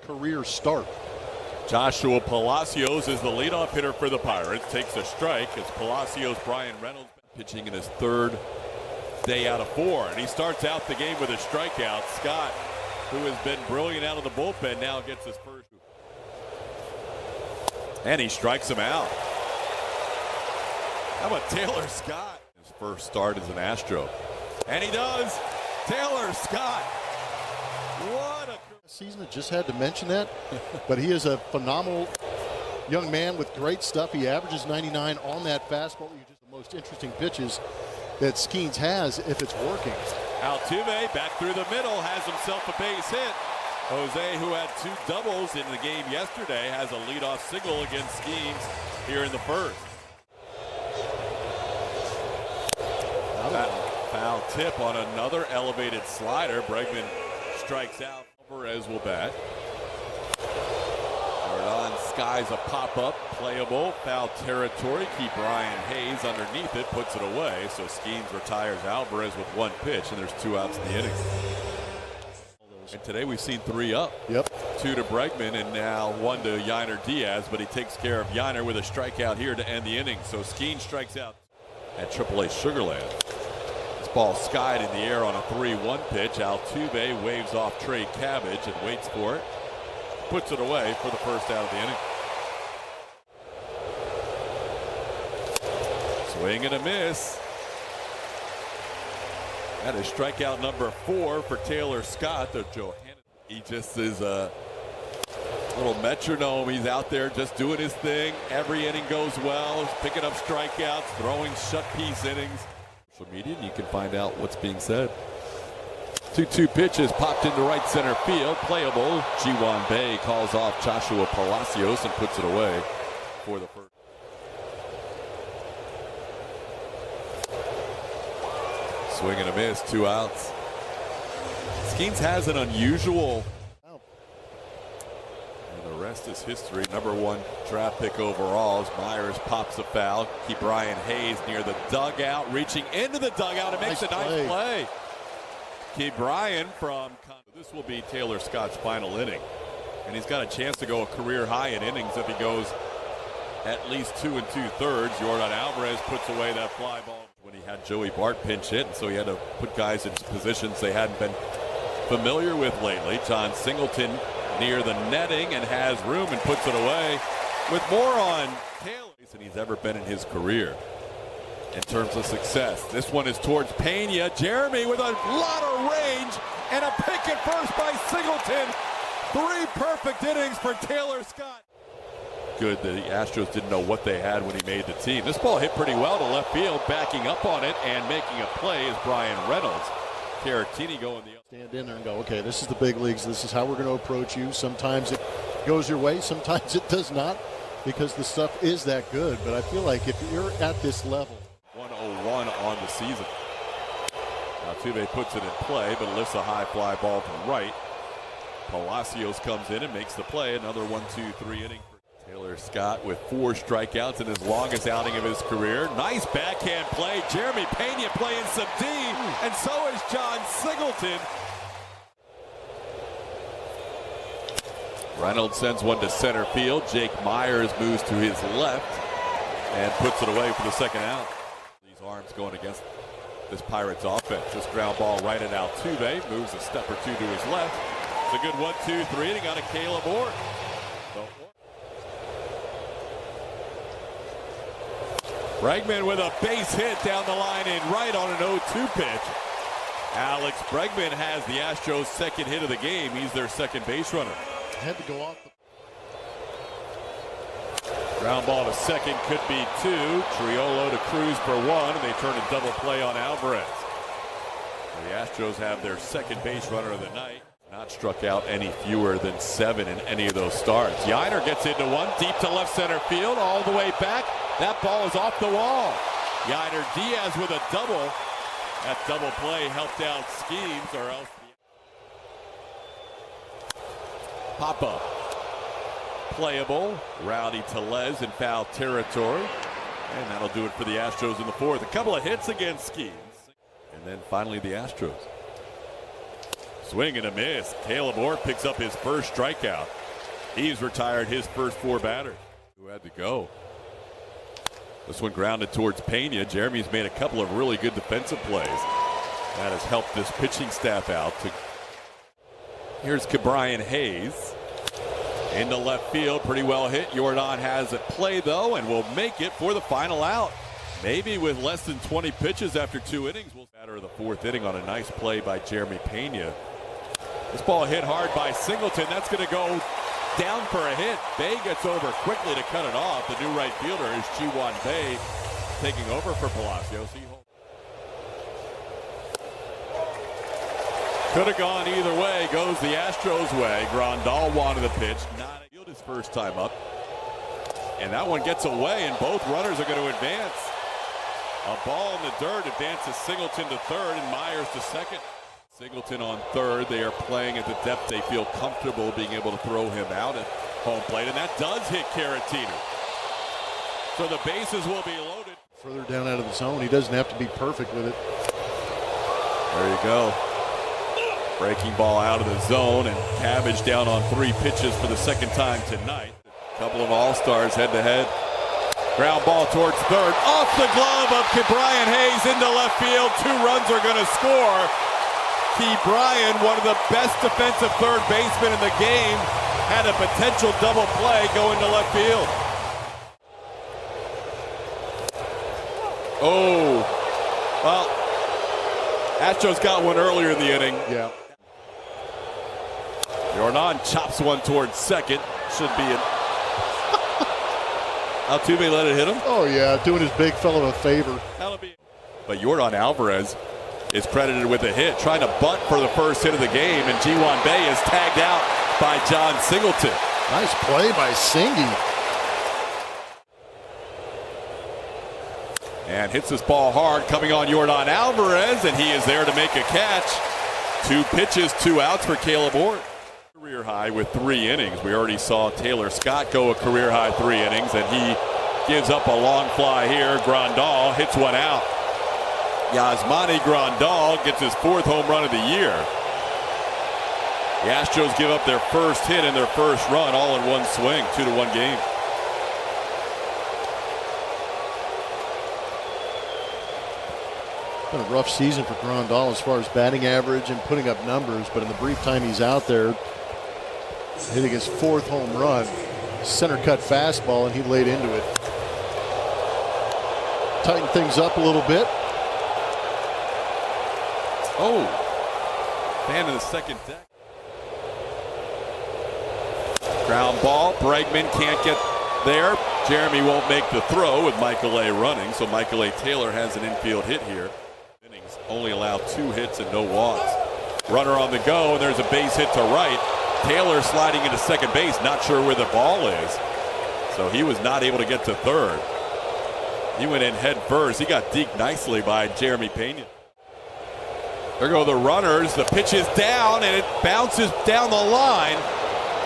career start. Joshua Palacios is the leadoff hitter for the Pirates. Takes a strike as Palacios, Brian Reynolds, pitching in his third day out of 4. And he starts out the game with a strikeout. Scott, who has been brilliant out of the bullpen, now gets his first. And he strikes him out. How about Taylor Scott? His first start as an Astro. And he does. Taylor Scott. What a season. I just had to mention that. But he is a phenomenal young man with great stuff. He averages 99 on that fastball. Just the most interesting pitches that Skeens has if it's working. Altuve back through the middle, has himself a base hit. Jose, who had 2 doubles in the game yesterday, has a leadoff single against Skeens here in the first. That foul tip on another elevated slider. Bregman strikes out. Alvarez will bat. Jordan skies a pop-up, playable, foul territory. Keep Ryan Hayes underneath it, puts it away. So Skeens retires Alvarez with 1 pitch, and there's 2 outs in the inning. And today we've seen 3 up. Yep. 2 to Bregman and now 1 to Yainer Diaz, but he takes care of Yainer with a strikeout here to end the inning. So Skeens strikes out at AAA Sugarland. This ball skied in the air on a 3-1 pitch. Altuve waves off Trey Cabbage and waits for it. Puts it away for the first out of the inning. Swing and a miss. That is strikeout number 4 for Taylor Scott. He just is a little metronome. He's out there just doing his thing. Every inning goes well. He's picking up strikeouts, throwing shut piece innings. Social media, and you can find out what's being said. 2-2 pitches popped into right center field. Playable. Ji-Hwan Bae calls off Joshua Palacios and puts it away for the first. Swing and a miss, 2 outs. Skeens has an unusual. And the rest is history. Number 1 draft pick overall. As Myers pops a foul. Keep Ryan Hayes near the dugout, reaching into the dugout and makes a nice play. Keep Ryan from. This will be Taylor Scott's final inning, and he's got a chance to go a career high in innings if he goes at least 2 2/3. Jordan Alvarez puts away that fly ball when he had Joey Bart pinch hit, and so he had to put guys in positions they hadn't been familiar with lately. John Singleton near the netting and has room and puts it away with more on Taylor than he's ever been in his career in terms of success. This one is towards Pena. Jeremy with a lot of range and a pick at first by Singleton. 3 perfect innings for Taylor Scott. Good. The Astros didn't know what they had when he made the team. This ball hit pretty well to left field. Backing up on it and making a play is Brian Reynolds. Caratini going the stand in there and go, okay, this is the big leagues. This is how we're going to approach you. Sometimes it goes your way. Sometimes it does not, because the stuff is that good. But I feel like if you're at this level. 101 on the season. Altuve puts it in play, but lifts a high fly ball to right. Palacios comes in and makes the play. Another 1-2-3 inning. Taylor Scott with 4 strikeouts in his longest outing of his career. Nice backhand play. Jeremy Pena playing some D, and so is John Singleton. Reynolds sends one to center field. Jake Myers moves to his left and puts it away for the second out. These arms going against this Pirates offense. This ground ball right at Altuve. Moves a step or 2 to his left. It's a good 1-2-3 inning out of Caleb Orr. Bregman with a base hit down the line in right on an 0-2 pitch. Alex Bregman has the Astros' second hit of the game. He's their second base runner. Had to go off. Ground ball to second could be 2. Triolo to Cruz for 1, and they turn a double play on Alvarez. The Astros have their second base runner of the night. Not struck out any fewer than 7 in any of those starts. Yainer gets into one, deep to left center field, all the way back. That ball is off the wall. Yainer Diaz with a double. That double play helped out Skeens, or else. Pop-up. Playable. Rowdy Tellez in foul territory. And that'll do it for the Astros in the 4th. A couple of hits against Skeens. And then finally the Astros. Swing and a miss. Caleb Orr picks up his first strikeout. He's retired his first 4 batters who had to go. This one grounded towards Pena. Jeremy's made a couple of really good defensive plays. That has helped this pitching staff out. Here's Ke'Bryan Hayes into left field. Pretty well hit. Jordan has it play though and will make it for the final out. Maybe with less than 20 pitches after 2 innings. We'll batter of the 4th inning on a nice play by Jeremy Pena. This ball hit hard by Singleton. That's going to go down for a hit. Bay gets over quickly to cut it off. The new right fielder is Ji-Hwan Bae taking over for Palacios. Could have gone either way. Goes the Astros way. Grandall wanted the pitch. Not field his first time up. And that one gets away, and both runners are going to advance. A ball in the dirt advances Singleton to third and Myers to second. Singleton on third. They are playing at the depth they feel comfortable being able to throw him out at home plate, and that does hit Caratini. So the bases will be loaded. Further down out of the zone. He doesn't have to be perfect with it. There you go. Breaking ball out of the zone, and Cabbage down on 3 pitches for the second time tonight. A couple of all-stars head-to-head. Ground ball towards third. Off the glove of Ke'Bryan Hayes into left field. 2 runs are going to score. Ke'Bryan, one of the best defensive third basemen in the game, had a potential double play going to left field. Oh, well, Astros got one earlier in the inning. Yeah. Jordan chops one towards second. Should be it. Altuve let it hit him. Oh yeah, doing his big fellow a favor. That'll be. But Jordan Alvarez is credited with a hit, trying to bunt for the first hit of the game, and Ji-Hwan Bae is tagged out by John Singleton. Nice play by Singy. And hits this ball hard, coming on Jordan Alvarez, and he is there to make a catch. 2 pitches, 2 outs for Caleb Orr. Career high with 3 innings. We already saw Taylor Scott go a career high 3 innings, and he gives up a long fly here. Grandall hits one out. Yasmani Grandal gets his 4th home run of the year. The Astros give up their first hit and their first run all in one swing, 2-1 game. It's been a rough season for Grandal as far as batting average and putting up numbers, but in the brief time he's out there, hitting his 4th home run, center cut fastball, and he laid into it. Tighten things up a little bit. Oh, fan of the second deck. Ground ball. Bregman can't get there. Jeremy won't make the throw with Michael A. running, so Michael A. Taylor has an infield hit here. Innings only allow 2 hits and no walks. Runner on the go, and there's a base hit to right. Taylor sliding into second base, not sure where the ball is. So he was not able to get to third. He went in head first. He got deked nicely by Jeremy Pena. There go the runners. The pitch is down, and it bounces down the line.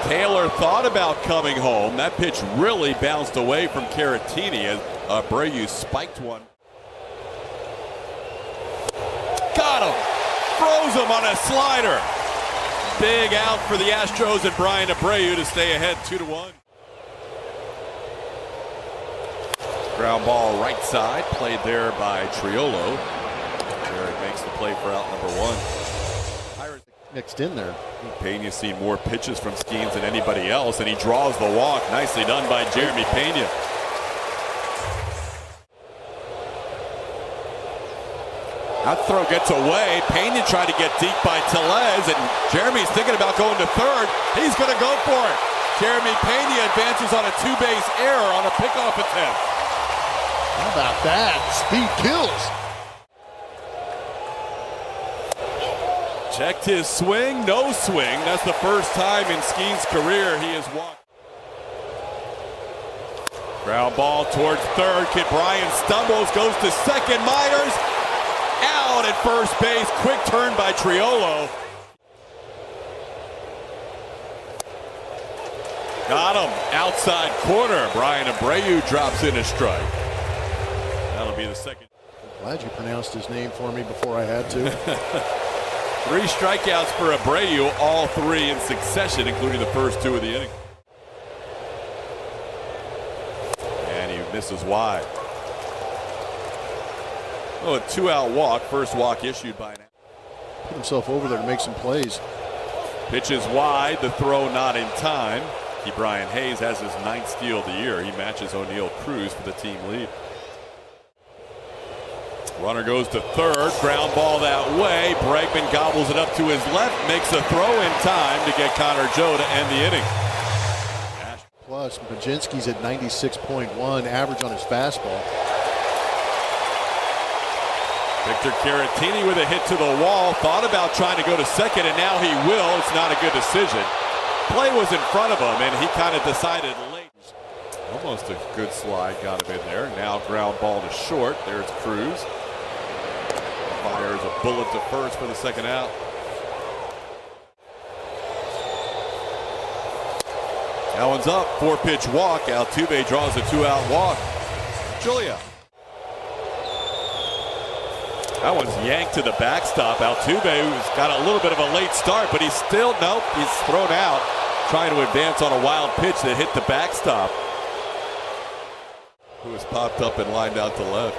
Taylor thought about coming home. That pitch really bounced away from Caratini as Abreu spiked one. Got him. Froze him on a slider. Big out for the Astros and Brian Abreu to stay ahead 2-1. Ground ball right side, played there by Triolo. Derek makes the play for out number 1. Pirates Mixed in there. Pena seen more pitches from Skeens than anybody else, and he draws the walk. Nicely done by Jeremy Pena. That throw gets away. Pena tried to get deep by Tellez, and Jeremy's thinking about going to third. He's going to go for it. Jeremy Pena advances on a 2-base error on a pickoff attempt. How about that? Speed kills. Checked his swing, no swing. That's the first time in Skeen's career he has walked. Ground ball towards third. Ke'Bryan stumbles, goes to second. Myers out at first base. Quick turn by Triolo. Got him outside corner. Brian Abreu drops in a strike. That'll be the second. Glad you pronounced his name for me before I had to. 3 strikeouts for Abreu, all 3 in succession, including the first 2 of the inning. And he misses wide. Oh, a 2-out walk. First walk issued by an. Put himself over there to make some plays. Pitches wide. The throw not in time. Brian Hayes has his 9th steal of the year. He matches O'Neill Cruz for the team lead. Runner goes to third. Ground ball that way. Bregman gobbles it up to his left. Makes a throw in time to get Connor Joe to end the inning. Plus, Baczynski's at 96.1 average on his fastball. Victor Caratini with a hit to the wall. Thought about trying to go to second, and now he will. It's not a good decision. Play was in front of him, and he kind of decided late. Almost a good slide got him in there. Now ground ball to short. There's Cruz. Fires a bullet to first for the second out. That one's up. 4-pitch walk. Altuve draws a 2-out walk. Julia. That one's yanked to the backstop. Altuve's got a little bit of a late start, but he's still, nope, he's thrown out, trying to advance on a wild pitch that hit the backstop. Who has popped up and lined out to left.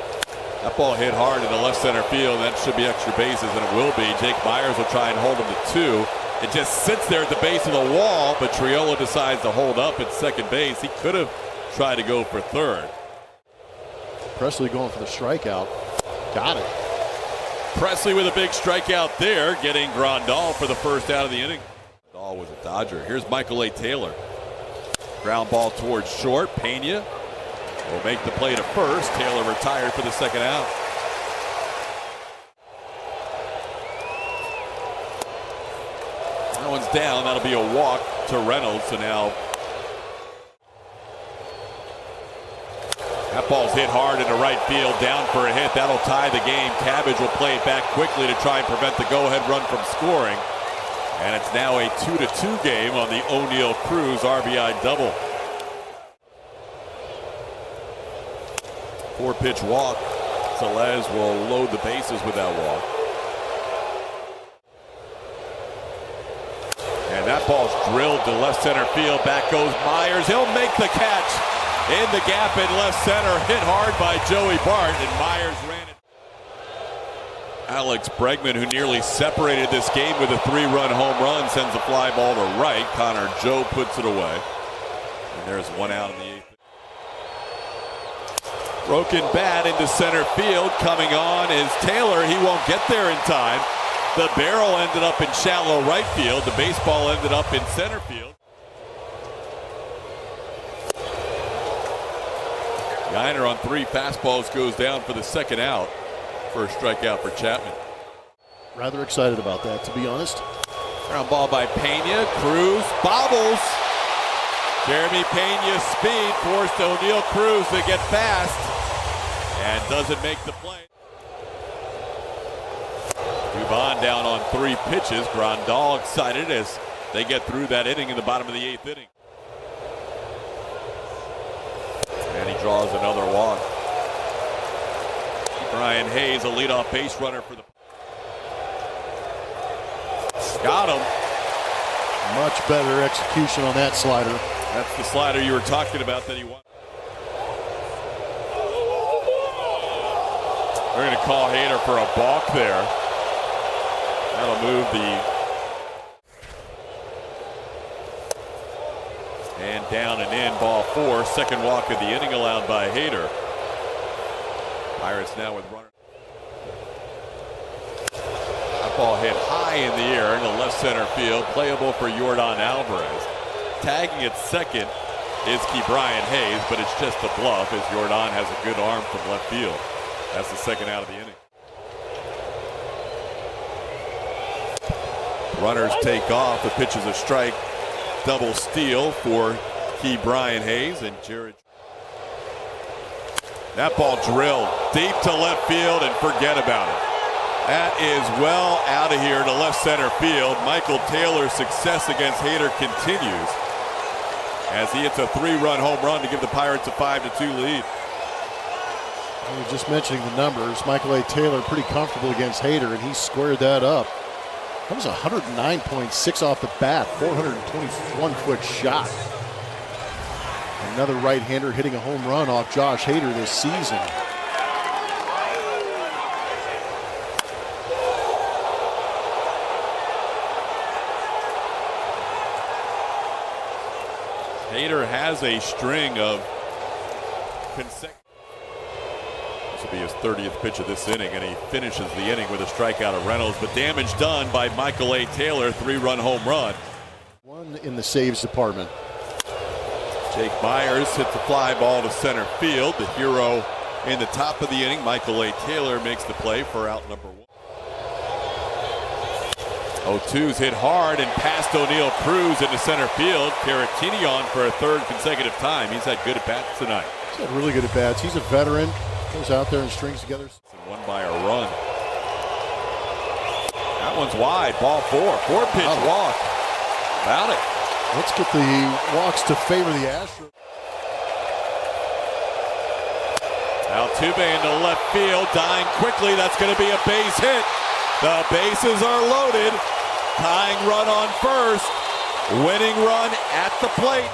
That ball hit hard in the left center field. That should be extra bases, and it will be. Jake Myers will try and hold him to 2. It just sits there at the base of the wall, but Triolo decides to hold up at second base. He could have tried to go for third. Presley going for the strikeout. Got it. Presley with a big strikeout there, getting Grandall for the first out of the inning. Grandall was a Dodger. Here's Michael A. Taylor. Ground ball towards short. Pena will make the play to first. Taylor retired for the second out. That one's down. That'll be a walk to Reynolds. So now that ball's hit hard into right field, down for a hit. That'll tie the game. Cabbage will play it back quickly to try and prevent the go-ahead run from scoring. And it's now a 2-2 game on the O'Neill Cruz RBI double. 4-pitch walk. Celez will load the bases with that walk. And that ball's drilled to left center field. Back goes Myers. He'll make the catch. In the gap in left center, hit hard by Joey Bart, and Myers ran it. Alex Bregman, who nearly separated this game with a 3-run home run, sends a fly ball to right. Connor Joe puts it away. And there's 1 out in the 8th. Broken bat into center field. Coming on is Taylor. He won't get there in time. The barrel ended up in shallow right field. The baseball ended up in center field. Yiner on 3 fastballs goes down for the second out. First strikeout for Chapman. Rather excited about that, to be honest. Ground ball by Pena. Cruz bobbles. Jeremy Pena's speed forced O'Neill Cruz to get fast and doesn't make the play. Dubon down on 3 pitches. Grandall excited as they get through that inning in the bottom of the 8th inning. And he draws another walk. Brian Hayes, a leadoff base runner for the. Got him. Much better execution on that slider. That's the slider you were talking about that he won. They're going to call Hader for a balk there. That'll move the. And down and in, ball 4. Second walk of the inning allowed by Hader. Pirates now with runner. That ball hit high in the air into left center field. Playable for Yordan Alvarez. Tagging at second is Brian Hayes, but it's just a bluff as Yordan has a good arm from left field. That's the second out of the inning. Runners take off. The pitch is a strike. Double steal for Brian Hayes and Jared. That ball drilled deep to left field and forget about it. That is well out of here to left center field. Michael Taylor's success against Hader continues as he hits a 3-run home run to give the Pirates a 5-2 lead. We were just mentioning the numbers. Michael A. Taylor pretty comfortable against Hader, and he squared that up. That was 109.6 off the bat, 421-foot shot. Another right-hander hitting a home run off Josh Hader this season. Hader has a string of consecutive. This will be his 30th pitch of this inning, and he finishes the inning with a strikeout of Reynolds, but damage done by Michael A. Taylor, 3-run home run. One in the saves department. Jake Myers hits the fly ball to center field. The hero in the top of the inning, Michael A. Taylor, makes the play for out number 1. 0-2's hit hard and past O'Neill Cruz into center field. Caratini on for a third consecutive time. He's had good at-bats tonight. He's had really good at-bats. He's a veteran. Goes out there and strings together. And won by a run. That one's wide. Ball 4. 4-pitch walk. About it. Let's get the walks to favor the Astros. Altuve into left field, dying quickly. That's going to be a base hit. The bases are loaded. Tying run on first. Winning run at the plate.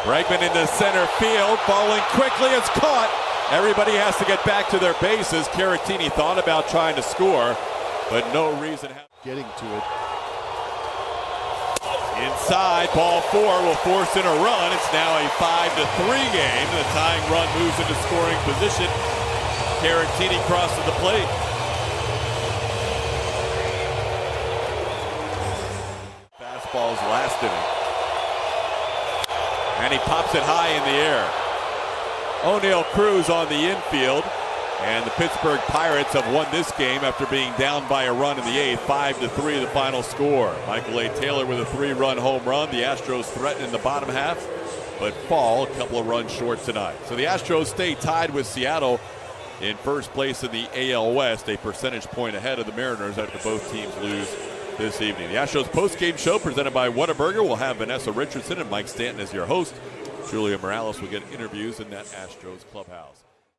Bregman into center field, falling quickly. It's caught. Everybody has to get back to their bases. Caratini thought about trying to score, but no reason. Getting to it. Inside, ball 4 will force in a run. It's now a 5-3 game. The tying run moves into scoring position. Caratini crosses the plate. Fastball's last inning. And he pops it high in the air. O'Neill Cruz on the infield. And the Pittsburgh Pirates have won this game after being down by a run in the 8th. 5-3 the final score. Michael A. Taylor with a 3-run home run. The Astros threaten in the bottom half, but fall a couple of runs short tonight. So the Astros stay tied with Seattle in first place in the AL West, a percentage point ahead of the Mariners after both teams lose this evening. The Astros postgame show presented by Whataburger will have Vanessa Richardson and Mike Stanton as your host. Julia Morales will get interviews in that Astros clubhouse.